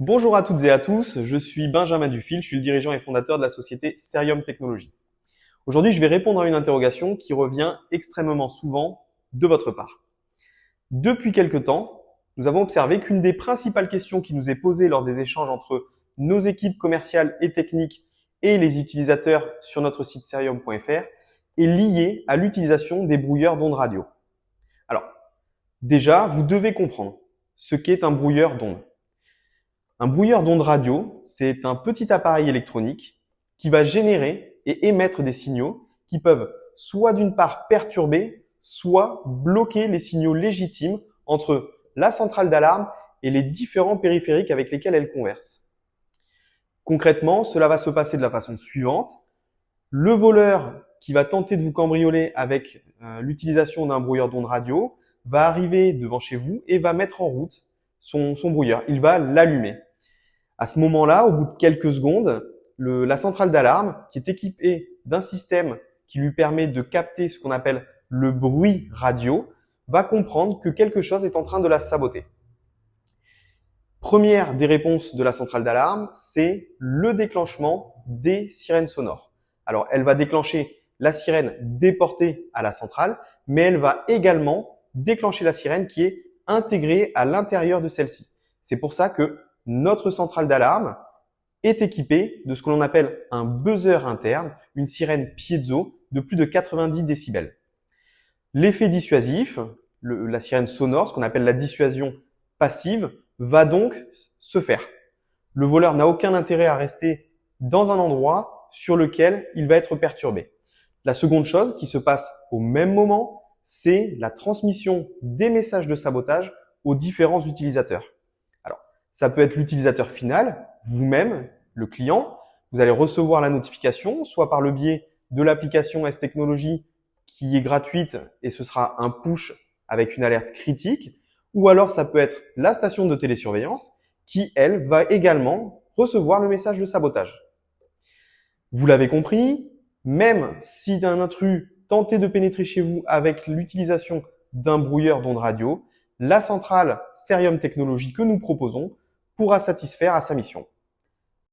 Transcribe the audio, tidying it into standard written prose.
Bonjour à toutes et à tous, je suis Benjamin Dufil, je suis le dirigeant et fondateur de la société Serium Technologies. Aujourd'hui, je vais répondre à une interrogation qui revient extrêmement souvent de votre part. Depuis quelque temps, nous avons observé qu'une des principales questions qui nous est posée lors des échanges entre nos équipes commerciales et techniques et les utilisateurs sur notre site serium.fr est liée à l'utilisation des brouilleurs d'ondes radio. Alors, déjà, vous devez comprendre ce qu'est un brouilleur d'ondes. Un brouilleur d'ondes radio, c'est un petit appareil électronique qui va générer et émettre des signaux qui peuvent soit d'une part perturber, soit bloquer les signaux légitimes entre la centrale d'alarme et les différents périphériques avec lesquels elle converse. Concrètement, cela va se passer de la façon suivante. Le voleur qui va tenter de vous cambrioler avec l'utilisation d'un brouilleur d'ondes radio va arriver devant chez vous et va mettre en route son brouilleur. Il va l'allumer. À ce moment-là, au bout de quelques secondes, la centrale d'alarme, qui est équipée d'un système qui lui permet de capter ce qu'on appelle le bruit radio, va comprendre que quelque chose est en train de la saboter. Première des réponses de la centrale d'alarme, c'est le déclenchement des sirènes sonores. Alors, elle va déclencher la sirène déportée à la centrale, mais elle va également déclencher la sirène qui est intégrée à l'intérieur de celle-ci. C'est pour ça que notre centrale d'alarme est équipée de ce que l'on appelle un buzzer interne, une sirène piezo de plus de 90 décibels. L'effet dissuasif, la sirène sonore, ce qu'on appelle la dissuasion passive, va donc se faire. Le voleur n'a aucun intérêt à rester dans un endroit sur lequel il va être perturbé. La seconde chose qui se passe au même moment, c'est la transmission des messages de sabotage aux différents utilisateurs. Alors, ça peut être l'utilisateur final, vous-même, le client. Vous allez recevoir la notification, soit par le biais de l'application S-Technologies qui est gratuite et ce sera un push avec une alerte critique, ou alors ça peut être la station de télésurveillance qui, elle, va également recevoir le message de sabotage. Vous l'avez compris, même si un intrus tentait de pénétrer chez vous avec l'utilisation d'un brouilleur d'ondes radio, la centrale Serium Technologies que nous proposons pourra satisfaire à sa mission.